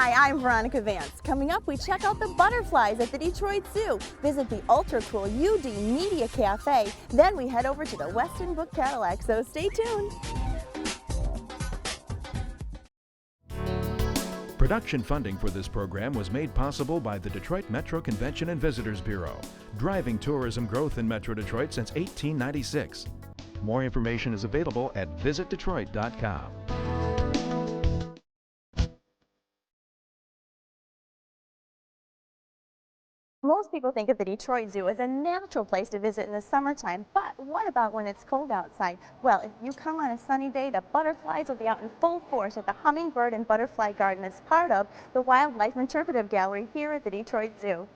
Hi, I'm Veronica Vance. Coming up, we check out the butterflies at the Detroit Zoo, visit the ultra-cool UD Media Cafe, then we head over to the Westin Book Cadillac, so stay tuned. Production funding for this program was made possible by the Detroit Metro Convention and Visitors Bureau, driving tourism growth in Metro Detroit since 1896. More information is available at visitdetroit.com. Most people think of the Detroit Zoo as a natural place to visit in the summertime, but what about when it's cold outside? Well, if you come on a sunny day, the butterflies will be out in full force at the Hummingbird and Butterfly Garden as part of the Wildlife Interpretive Gallery here at the Detroit Zoo.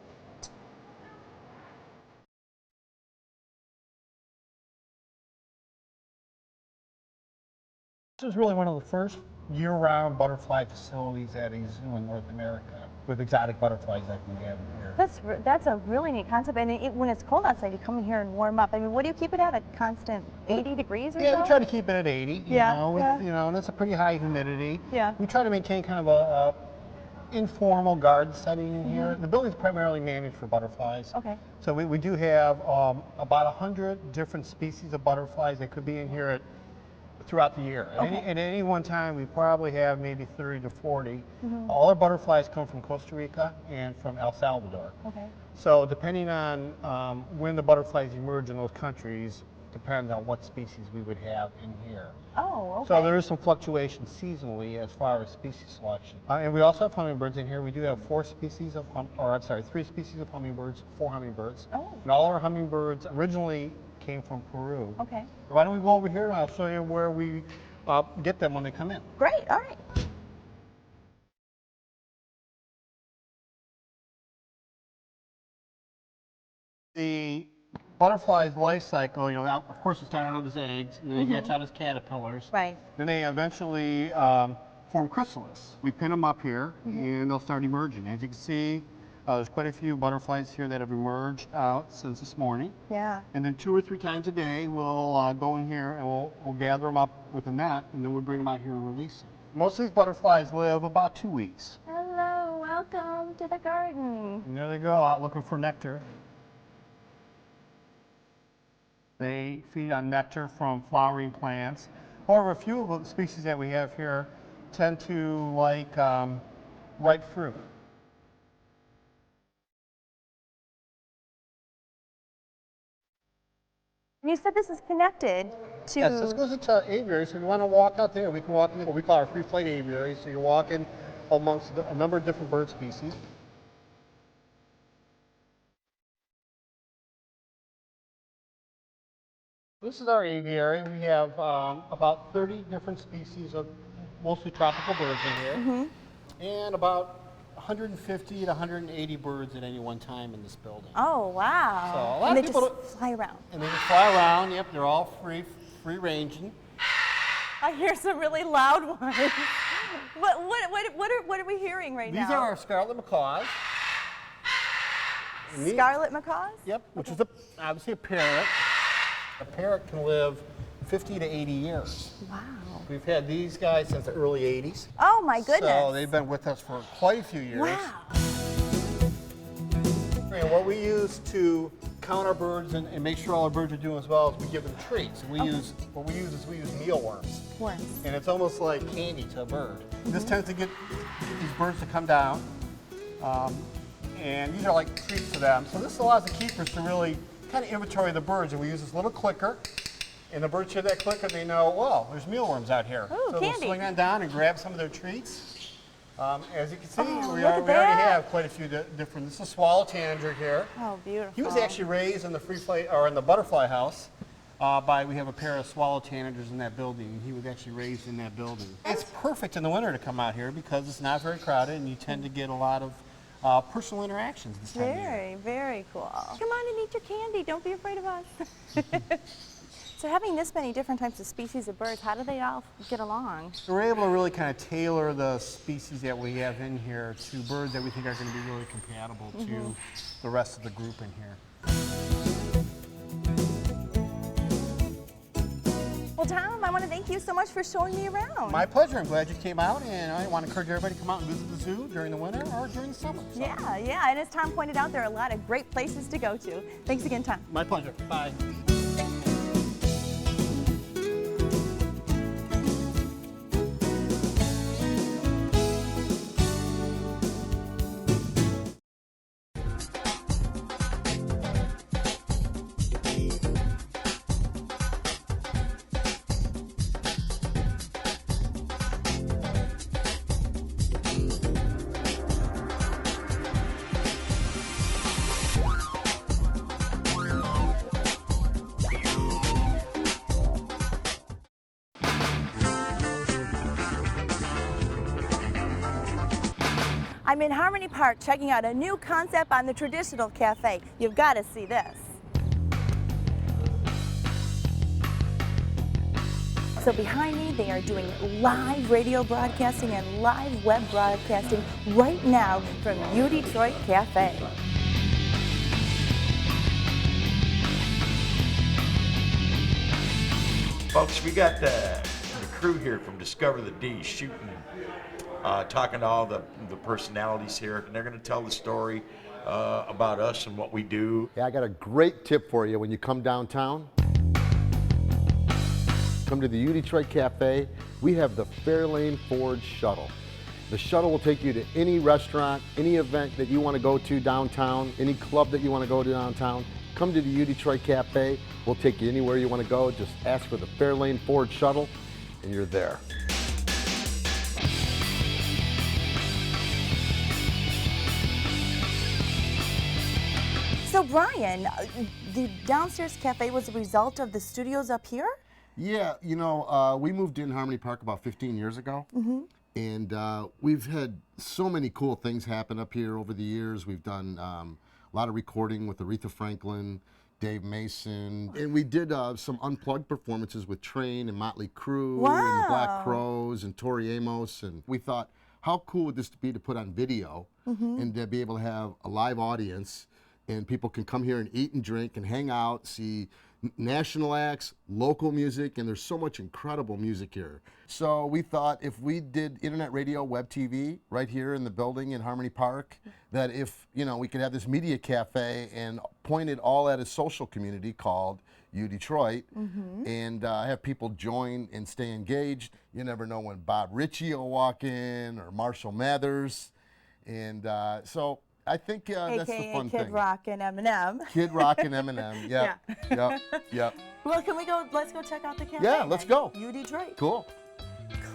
This is really one of the first year-round butterfly facilities at a zoo in North America with exotic butterflies that we have here. That's a really neat concept, and when it's cold outside, you come in here and warm up. I mean, what do you keep it at? A constant 80 degrees or so? Yeah, we try to keep it at 80. You know, and that's a pretty high humidity. Yeah. We try to maintain kind of a informal garden setting in here. The building's primarily managed for butterflies. Okay. So we do have about 100 different species of butterflies that could be in here throughout the year. Okay. At any one time, we probably have maybe 30 to 40. All our butterflies come from Costa Rica and from El Salvador. Okay. So depending on when the butterflies emerge in those countries, depends on what species we would have in here. Oh, okay. So there is some fluctuation seasonally as far as species selection. And we also have hummingbirds in here. We do have 3 species of hummingbirds, 4 hummingbirds. Oh. And all our hummingbirds originally came from Peru. Okay. Why don't we go over here and I'll show you where we get them when they come in. Great, all right. The butterfly's life cycle, of course it started out as eggs, and then they hatch out as caterpillars. Right. Then they eventually form chrysalis. We pin them up here, and they'll start emerging. As you can see, there's quite a few butterflies here that have emerged out since this morning. Yeah. And then 2 or 3 times a day, we'll go in here and we'll gather them up with a net, and then we'll bring them out here and release them. Most of these butterflies live about 2 weeks. Hello, welcome to the garden. And there they go, out looking for nectar. They feed on nectar from flowering plants. However, a few of the species that we have here tend to like ripe fruit. You said this is connected to... Yes, this goes into aviary, so if you want to walk out there, we can walk into what we call our free flight aviary, so you're walking amongst a number of different bird species. This is our aviary. We have about 30 different species of mostly tropical birds in here, and about 150 to 180 birds at any one time in this building. Oh, wow. So a lot and of they people just fly around. And they just fly around. Yep, they're all free ranging. I hear some really loud ones. What are we hearing right now? These are our scarlet macaws. Scarlet macaws? Yep, which is obviously a parrot. A parrot can live 50 to 80 years. Wow. We've had these guys since the early 80s. Oh my goodness. So they've been with us for quite a few years. Wow. And what we use to count our birds and make sure all our birds are doing as well is we give them treats. And we use mealworms. Worms. And it's almost like candy to a bird. This tends to get these birds to come down. And these are like treats to them. So this allows the keepers to really kind of inventory the birds. And we use this little clicker. And the birds hear that click and they know, well, there's mealworms out here. Ooh, so candy. they'll swing on down and grab some of their treats. As you can see, we look at already that. have quite a few different. This is a swallow tanager here. Oh, beautiful. He was actually raised in the free flight or in the butterfly house. We have a pair of swallow tanagers in that building, and he was actually raised in that building. It's perfect in the winter to come out here because it's not very crowded, and you tend to get a lot of personal interactions this time of year. Very, very cool. Come on and eat your candy. Don't be afraid of us. So having this many different types of species of birds, how do they all get along? So we're able to really kind of tailor the species that we have in here to birds that we think are going to be really compatible to the rest of the group in here. Well, Tom, I want to thank you so much for showing me around. My pleasure. I'm glad you came out, and I want to encourage everybody to come out and visit the zoo during the winter or during the summer. So. Yeah, and as Tom pointed out, there are a lot of great places to go to. Thanks again, Tom. My pleasure. Bye. I'm in Harmony Park checking out a new concept on the traditional cafe. You've got to see this. So behind me, they are doing live radio broadcasting and live web broadcasting right now from UDetroit Cafe. Folks, we got the crew here from Discover the D shooting, talking to all the personalities here, and they're going to tell the story about us and what we do. Yeah, I got a great tip for you when you come downtown. Come to the UDetroit Cafe. We have the Fairlane Ford Shuttle. The shuttle will take you to any restaurant, any event that you want to go to downtown, any club that you want to go to downtown. Come to the UDetroit Cafe. We'll take you anywhere you want to go. Just ask for the Fairlane Ford Shuttle, and you're there. So Brian, the downstairs cafe was a result of the studios up here? Yeah, you know, we moved in Harmony Park about 15 years ago. And we've had so many cool things happen up here over the years. We've done a lot of recording with Aretha Franklin, Dave Mason, and we did some unplugged performances with Train and Motley Crue and the Black Crowes and Tori Amos. And we thought, how cool would this be to put on video and to be able to have a live audience, and people can come here and eat and drink and hang out, see national acts, local music, and there's so much incredible music here. So we thought if we did internet radio, web TV right here in the building in Harmony Park, that if, you know, we could have this media cafe and point it all at a social community called UDetroit, and have people join and stay engaged. You never know when Bob Ritchie will walk in or Marshall Mathers, and so I think that's the fun thing. Kid Rock and Eminem. Kid Rock and Eminem, yep, yep. Well, can we go, let's go check out the cafe. Yeah, let's go. UDetroit. Cool.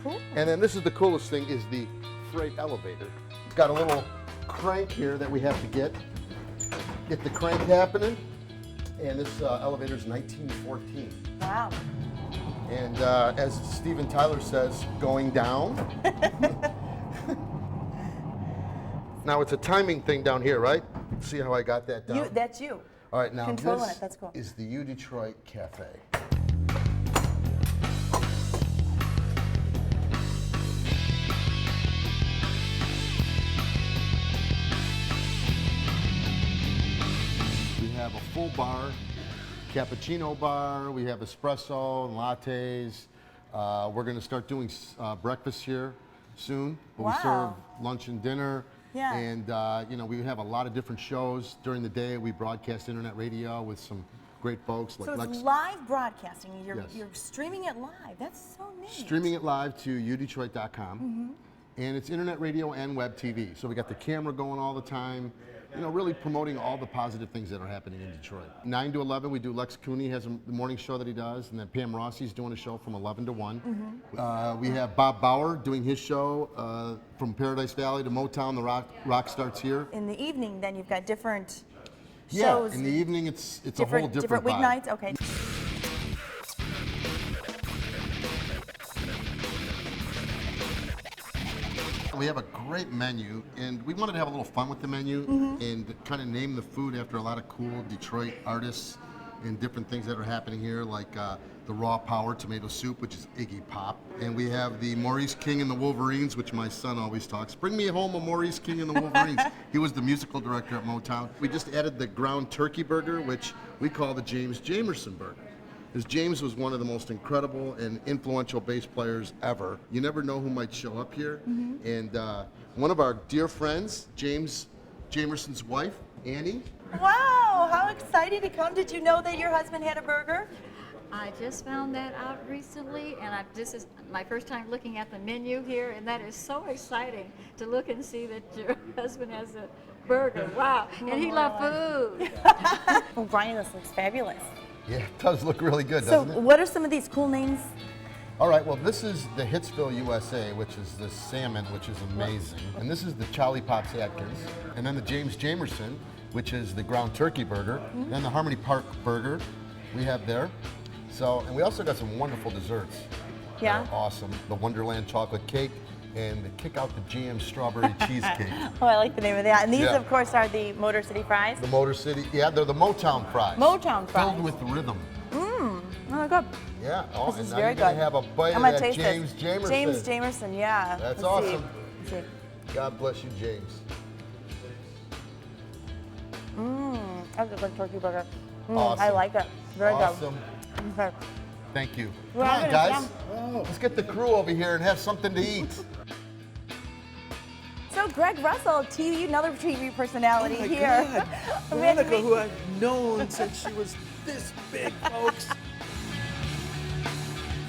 Cool. And then this is the coolest thing, is the freight elevator. It's got a little crank here that we have to get the crank happening. And this elevator's 1914. Wow. And as Steven Tyler says, going down. Now it's a timing thing down here, right? See how I got that down? That's you. All right, now Controlling this it, that's cool. is the UDetroit Cafe. We have a full bar, cappuccino bar, we have espresso and lattes. We're going to start doing breakfast here soon. But we serve lunch and dinner. Yeah. And you know, we have a lot of different shows during the day. We broadcast internet radio with some great folks like So it's Lex. live broadcasting. You're, Yes. you're streaming it live. That's so neat. Streaming it live to UDetroit.com. And it's internet radio and web TV. So we got the camera going all the time, you know, really promoting all the positive things that are happening in Detroit. 9 to 11, we do Lex Cooney has the morning show that he does, and then Pam Rossi's doing a show from 11 to 1. We have Bob Bauer doing his show from Paradise Valley to Motown. The rock starts here. In the evening, then you've got different Yeah, shows. in the evening it's a whole different vibe. weeknights. Okay. We have a great menu, and we wanted to have a little fun with the menu and kind of name the food after a lot of cool Detroit artists and different things that are happening here, like the raw power tomato soup, which is Iggy Pop. And we have the Maurice King and the Wolverines, which my son always talks. Bring me home a Maurice King and the Wolverines. He was the musical director at Motown. We just added the ground turkey burger, which we call the Jamerson burger. is James was one of the most incredible and influential bass players ever. You never know who might show up here. And one of our dear friends, Jamerson's wife, Annie. Wow, how exciting to come. Did you know that your husband had a burger? I just found that out recently, and this is my first time looking at the menu here, and that is so exciting to look and see that your husband has a burger. Wow, and he loves food. Well, Brian, this looks fabulous. Yeah, it does look really good, So doesn't it? what are some of these cool names? All right, well, this is the Hitsville, USA, which is the salmon, which is amazing. And this is the Charlie Pops Atkins. And then the James Jamerson, which is the ground turkey burger. And then the Harmony Park burger we have there. So, and we also got some wonderful desserts. Yeah? They're awesome. The Wonderland chocolate cake and the Kick Out the Jam strawberry cheesecake. Oh, I like the name of that. And these, Yeah. of course, are the Motor City fries. The Motor City, yeah, they're the Motown fries. Motown fries. Filled with rhythm. Oh, good. Yeah, oh, This and is now very you're gonna good. have a bite I'm of gonna that taste James this. Jamerson. James Jamerson, yeah. That's Let's see. awesome. Let's see. God bless you, James. That's a good turkey burger. I Awesome. like it. Very Awesome. good. Okay. Thank you. Well, Come I'm on, gonna guys. Let's get the crew over here and have something to eat. So Greg Russell, TV, another TV personality Oh my here. God. Veronica, who I've known since she was this big, folks.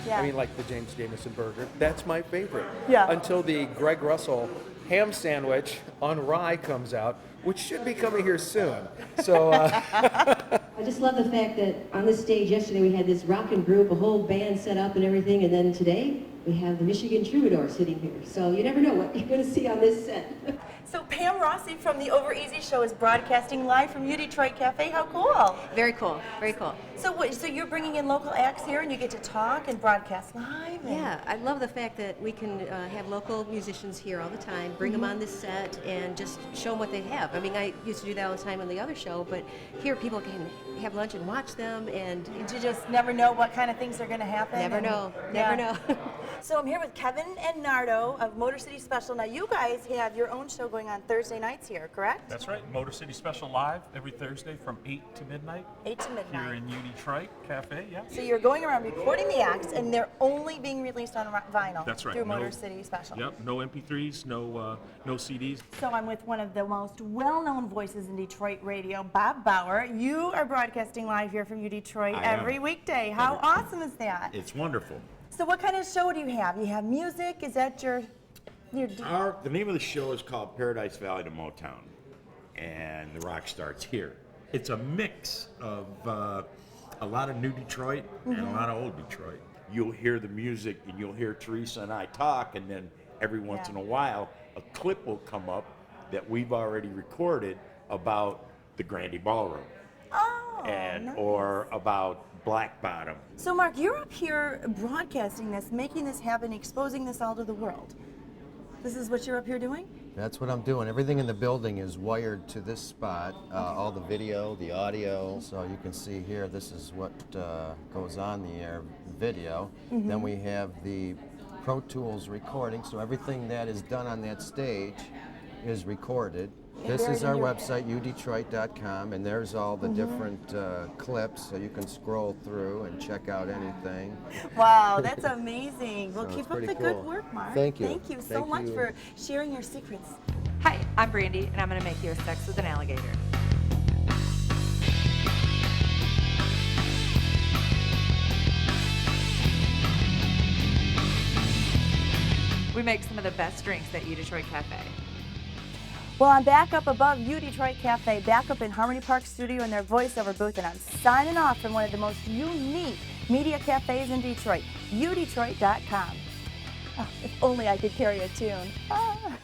Yeah. I mean, like the James Jamerson burger. That's my favorite. Yeah. Until the Greg Russell ham sandwich on rye comes out, which should be coming here soon. So, I just love the fact that on this stage yesterday we had this rockin' group, a whole band set up and everything, and then today we have the Michigan Troubadour sitting here. So you never know what you're going to see on this set. So Pam Rossi from the Over Easy Show is broadcasting live from UDetroit Cafe. How cool! Very cool, very cool. So what? So you're bringing in local acts here, and you get to talk and broadcast live. And Yeah, I love the fact that we can have local musicians here all the time, bring them on this set, and just show them what they have. I mean, I used to do that all the time on the other show, but here people can have lunch and watch them, and you just never know what kind of things are going to happen. never and- know, Yeah. never know. So I'm here with Kevin and Nardo of Motor City Special. Now you guys have your own show going on Thursday nights here, correct? That's right. Motor City Special live every Thursday from 8 to midnight 8 to midnight. here in UDetroit Cafe. Yeah. So you're going around recording the acts, and they're only being released on vinyl. That's right. Through No- Motor City Special. Yep. No MP3s. No CDs. So I'm with one of the most well-known voices in Detroit radio, Bob Bauer. You are broadcasting live here from UDetroit I am. every weekday. How awesome is that? It's wonderful. So what kind of show do you have? You have music? Is that your The name of the show is called Paradise Valley to Motown, and the rock starts here. It's a mix of a lot of new Detroit and a lot of old Detroit. You'll hear the music, and you'll hear Teresa and I talk, and then every once in a while, a clip will come up that we've already recorded about the Grandy Ballroom, nice. or about Black Bottom. So Mark, you're up here broadcasting this, making this happen, exposing this all to the world. This is what you're up here doing? That's what I'm doing. Everything in the building is wired to this spot. All the video, the audio. So you can see here, this is what goes on the air video. Then we have the Pro Tools recording. So everything that is done on that stage is recorded. This is our website, udetroit.com, and there's all the different clips, so you can scroll through and check out anything. Wow, that's amazing. Well, So keep it's up the pretty good cool. work, Mark. Thank you. Thank you so Thank much you. for sharing your secrets. Hi, I'm Brandy, and I'm going to make you a sex with an alligator. We make some of the best drinks at UDetroit Cafe. Well, I'm back up above UDetroit Cafe, back up in Harmony Park Studio in their voiceover booth, and I'm signing off from one of the most unique media cafes in Detroit, udetroit.com. Oh, if only I could carry a tune. Ah.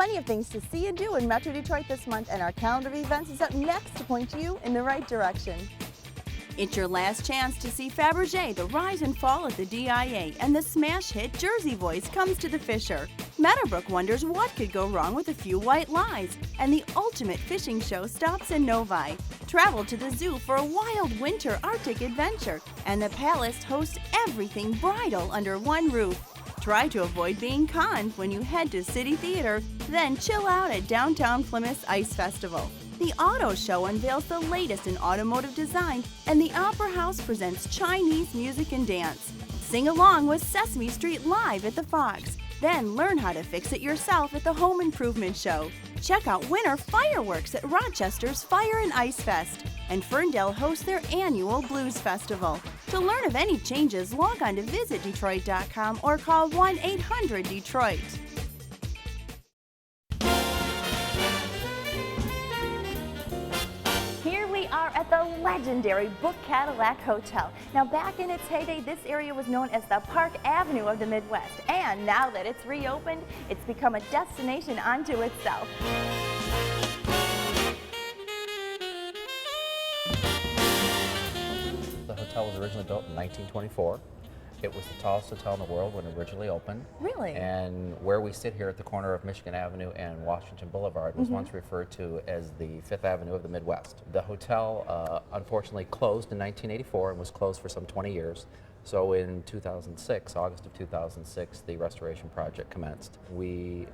plenty of things to see and do in Metro Detroit this month, and our calendar of events is up next to point you in the right direction. It's your last chance to see Fabergé, the rise and fall at the DIA, and the smash hit Jersey Voice comes to the Fisher. Meadowbrook wonders what could go wrong with a few white lies, and the ultimate fishing show stops in Novi. Travel to the zoo for a wild winter Arctic adventure, and the Palace hosts everything bridal under one roof. Try to avoid being conned when you head to City Theater, then chill out at Downtown Plymouth's Ice Festival. The Auto Show unveils the latest in automotive design, and the Opera House presents Chinese music and dance. Sing along with Sesame Street live at the Fox. Then learn how to fix it yourself at the Home Improvement Show. Check out winter fireworks at Rochester's Fire and Ice Fest. And Ferndale hosts their annual Blues Festival. To learn of any changes, log on to visitdetroit.com or call 1-800-DETROIT. Here we are at the legendary Book Cadillac Hotel. Now, back in its heyday, this area was known as the Park Avenue of the Midwest. And now that it's reopened, it's become a destination unto itself. The hotel was originally built in 1924. It was the tallest hotel in the world when it originally opened. Really? And where we sit here at the corner of Michigan Avenue and Washington Boulevard was once referred to as the Fifth Avenue of the Midwest. The hotel unfortunately closed in 1984 and was closed for some 20 years. So in 2006, August of 2006, the restoration project commenced. We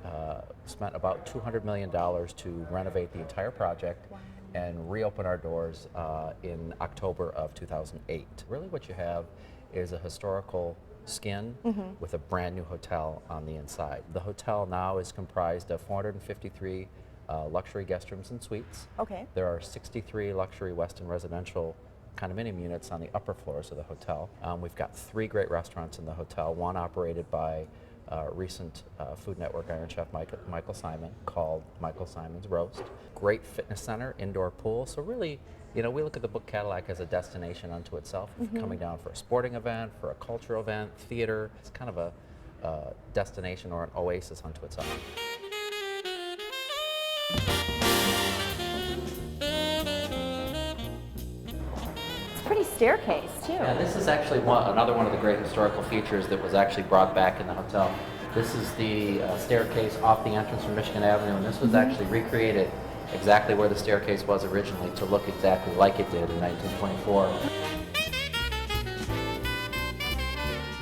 spent about $200 million to renovate the entire project. Wow. And reopen our doors in October of 2008. Really what you have is a historical skin with a brand new hotel on the inside. The hotel now is comprised of 453 luxury guest rooms and suites. Okay. There are 63 luxury Westin residential condominium units on the upper floors of the hotel. We've got 3 great restaurants in the hotel, one operated by recent Food Network Iron Chef Michael Simon, called Michael Simon's Roast. Great fitness center, indoor pool. So really, you know, we look at the Book Cadillac as a destination unto itself. If you're coming down for a sporting event, for a cultural event, theater, it's kind of a destination or an oasis unto itself. Pretty staircase too. Yeah, this is actually another one of the great historical features that was actually brought back in the hotel. This is the staircase off the entrance from Michigan Avenue, and this was actually recreated exactly where the staircase was originally to look exactly like it did in 1924.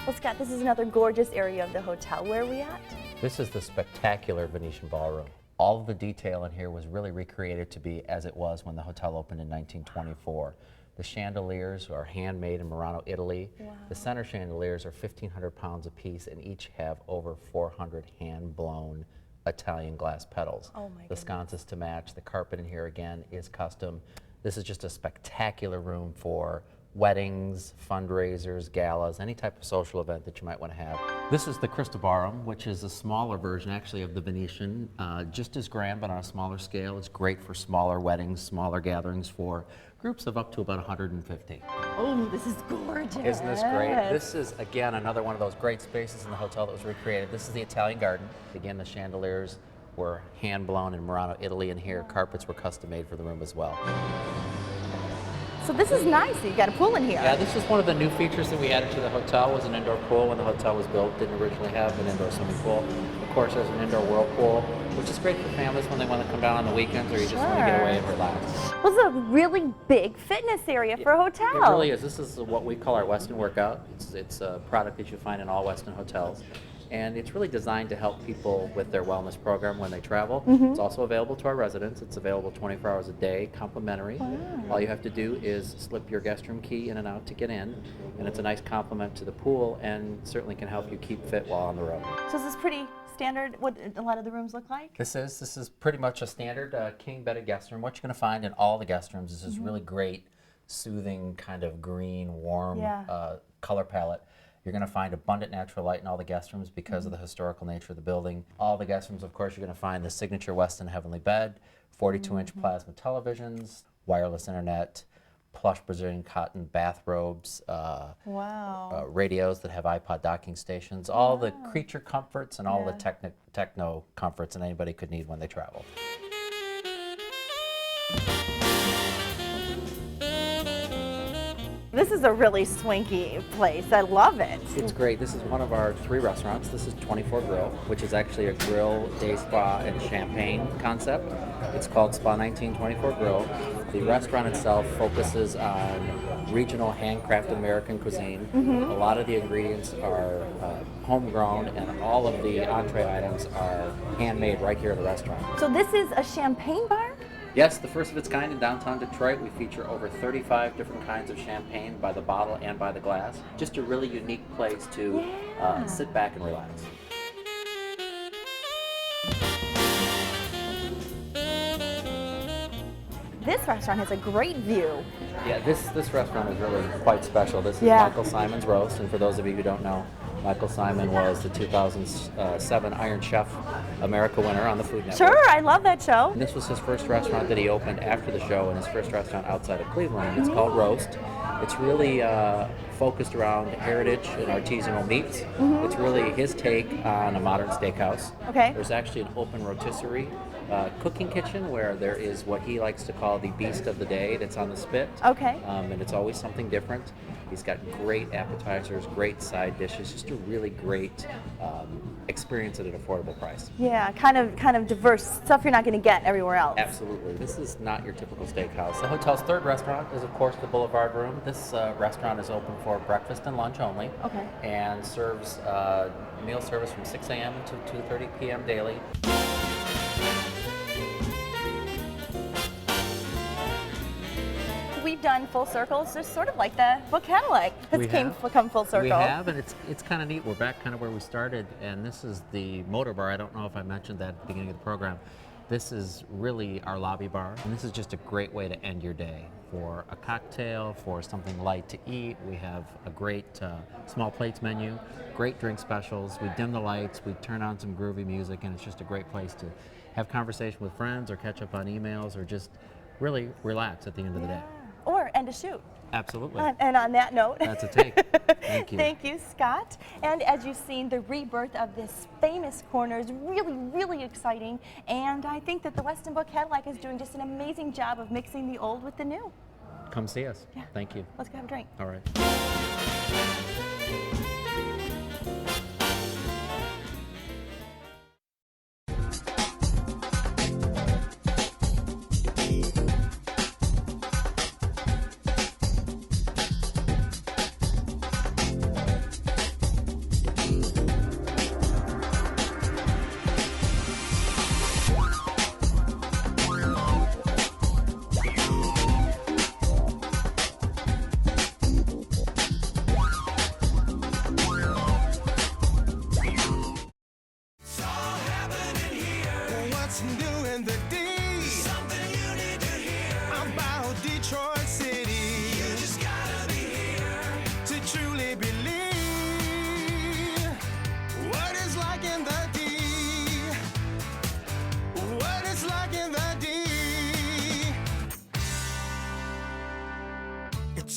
Well, Scott, this is another gorgeous area of the hotel. Where are we at? This is the spectacular Venetian Ballroom. All of the detail in here was really recreated to be as it was when the hotel opened in 1924. The chandeliers are handmade in Murano, Italy. Wow. The center chandeliers are 1,500 pounds apiece and each have over 400 hand-blown Italian glass petals. Oh my goodness. The sconces to match. The carpet in here again is custom. This is just a spectacular room for weddings, fundraisers, galas, any type of social event that you might want to have. This is the Crystal Ballroom, which is a smaller version actually of the Venetian, just as grand but on a smaller scale. It's great for smaller weddings, smaller gatherings for groups of up to about 150. Oh, this is gorgeous. Isn't this great? This is, again, another one of those great spaces in the hotel that was recreated. This is the Italian garden. Again, the chandeliers were hand-blown in Murano, Italy, and here carpets were custom-made for the room as well. So this is nice. You've got a pool in here. Yeah, this was one of the new features that we added to the hotel, was an indoor pool. When the hotel was built, didn't originally have an indoor swimming pool. Of course, there's an indoor whirlpool, which is great for families when they want to come down on the weekends or you just want to get away and relax. Well, this is a really big fitness area for a hotel. It really is. This is what we call our Westin Workout. It's a product that you find in all Westin hotels. And it's really designed to help people with their wellness program when they travel. It's also available to our residents. It's available 24 hours a day, complimentary. Wow. All you have to do is slip your guest room key in and out to get in. And it's a nice complement to the pool and certainly can help you keep fit while on the road. So is this pretty standard, what a lot of the rooms look like? This is pretty much a standard king bedded guest room. What you're going to find in all the guest rooms is this really great, soothing, kind of green, warm color palette. You're going to find abundant natural light in all the guest rooms because of the historical nature of the building. All the guest rooms, of course, you're going to find the signature Westin Heavenly Bed, 42-inch plasma televisions, wireless internet, plush Brazilian cotton bathrobes, Wow. radios that have iPod docking stations, all the creature comforts and all the techno comforts that anybody could need when they travel. This is a really swanky place. I love it. It's great. This is one of our 3 restaurants. This is 24 Grill, which is actually a grill, day spa, and champagne concept. It's called Spa 1924 Grill. The restaurant itself focuses on regional handcrafted American cuisine. A lot of the ingredients are homegrown, and all of the entree items are handmade right here at the restaurant. So this is a champagne bar? Yes, the first of its kind in downtown Detroit. We feature over 35 different kinds of champagne by the bottle and by the glass. Just a really unique place to sit back and relax. This restaurant has a great view. Yeah, this restaurant is really quite special. This is Michael Simon's Roast, and for those of you who don't know, Michael Simon was the 2007 Iron Chef America winner on the Food Network. Sure, I love that show. And this was his first restaurant that he opened after the show, and his first restaurant outside of Cleveland. It's called Roast. It's really focused around heritage and artisanal meats. It's really his take on a modern steakhouse. Okay. There's actually an open rotisserie cooking kitchen where there is what he likes to call the beast of the day that's on the spit. Okay. And it's always something different. He's got great appetizers, great side dishes, just a really great experience at an affordable price. Yeah, kind of diverse stuff you're not going to get everywhere else. Absolutely. This is not your typical steakhouse. The hotel's 3rd restaurant is, of course, the Boulevard Room. This restaurant is open for breakfast and lunch only. Okay. And serves meal service from 6 a.m. to 2:30 p.m. daily. We've done full circles, just sort of like the Book Cadillac has come full circle. We have, and it's kind of neat. We're back kind of where we started, and this is the motor bar. I don't know if I mentioned that at the beginning of the program. This is really our lobby bar, and this is just a great way to end your day. For a cocktail, for something light to eat, we have a great small plates menu, great drink specials. We dim the lights, we turn on some groovy music, and it's just a great place to have conversation with friends or catch up on emails or just really relax at the end of the day. Or end a shoot. Absolutely. And on that note, that's a take. Thank you. Thank you, Scott. And as you've seen, the rebirth of this famous corner is really, really exciting. And I think that the Westin Book Cadillac is doing just an amazing job of mixing the old with the new. Come see us. Yeah. Thank you. Let's go have a drink. All right.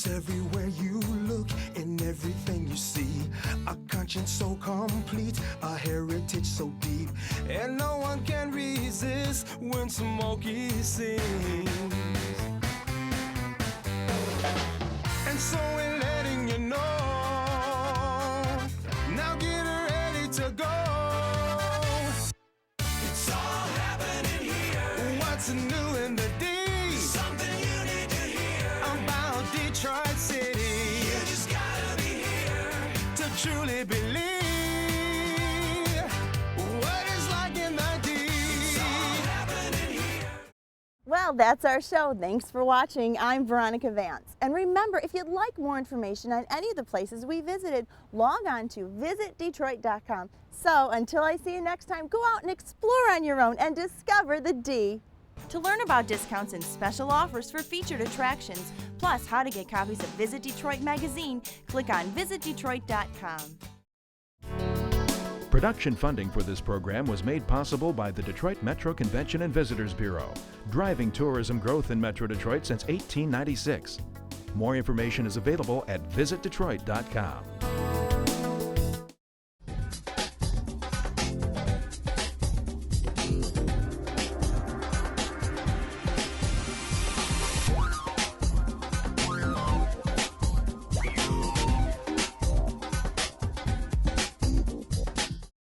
Everywhere you look, in everything you see, a conscience so complete, a heritage so deep, and no one can resist when Smokey sings. And so we're letting you know, now get ready to go. It's all happening here. What's new in the D? Something you need to hear about Detroit City. You just gotta be here to truly believe what it's like in the D. It's all happening here. Well, that's our show. Thanks for watching. I'm Veronica Vance. And remember, if you'd like more information on any of the places we visited, log on to visitdetroit.com. So until I see you next time, go out and explore on your own and discover the D. To learn about discounts and special offers for featured attractions, plus how to get copies of Visit Detroit magazine, click on visitdetroit.com. Production funding for this program was made possible by the Detroit Metro Convention and Visitors Bureau, driving tourism growth in Metro Detroit since 1896. More information is available at visitdetroit.com.